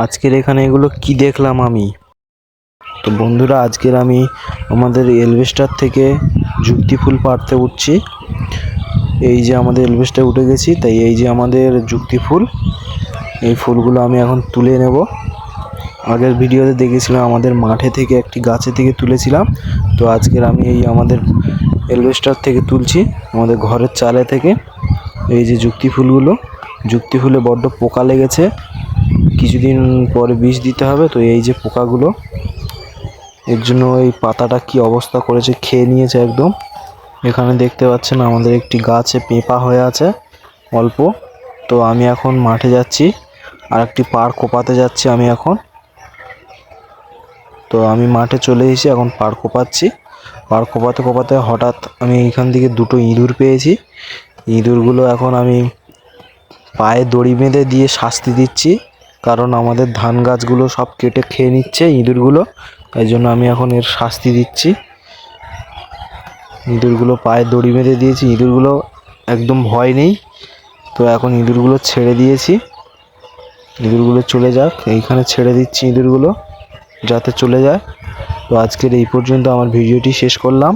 আজকের এখানে এগুলো কি দেখলাম আমি। তো বন্ধুরা, আজকের আমি আমাদের এলভেস্টার থেকে যুক্তি ফুল পাড়তে উঠছি। এই যে আমাদের এলভেস্টারে উঠে গেছি, তাই এই যে আমাদের যুক্তি ফুল, এই ফুলগুলো আমি এখন তুলে নেব। আগের ভিডিওতে দেখেছিলাম আমাদের মাঠে থেকে একটি গাছে থেকে তুলেছিলাম, তো আজকের আমি এই আমাদের এলভেস্টার থেকে তুলছি, আমাদের ঘরের চালে থেকে। এই যে যুক্তি ফুলগুলো, যুক্তি ফুলে বড্ড পোকা লেগেছে, কিছুদিন পরে বিষ দিতে হবে। তো এই যে পোকাগুলো, এর জন্য এই পাতাটা কি অবস্থা করেছে, খেয়ে নিয়েছে একদম। এখানে দেখতে পাচ্ছেন আমাদের একটি গাছে পেঁপা হয়ে আছে অল্প। তো আমি এখন মাঠে যাচ্ছি, আর একটি পাড় কোপাতে যাচ্ছি আমি এখন। তো আমি মাঠে চলে এসেছি, এখন পাড় কোপাচ্ছি। পাড় কোপাতে কোপাতে হঠাৎ আমি এখান থেকে দুটো ইঁদুর পেয়েছি। ইঁদুরগুলো এখন আমি পায়ে দড়ি বেঁধে দিয়ে শাস্তি দিচ্ছি, কারণ আমাদের ধান গাছগুলো সব কেটে খেয়ে নিচ্ছে ইঁদুরগুলো। তাই জন্য আমি এখন এর শাস্তি দিচ্ছি। ইঁদুরগুলো পায়ে দড়ি বেঁধে দিয়েছি, ইঁদুরগুলো একদম ভয় নেই। তো এখন ইঁদুরগুলো ছেড়ে দিয়েছি, ইঁদুরগুলো চলে যাক। এইখানে ছেড়ে দিচ্ছি ইঁদুরগুলো যাতে চলে যায়। তো আজকের এই পর্যন্ত আমার ভিডিওটি শেষ করলাম।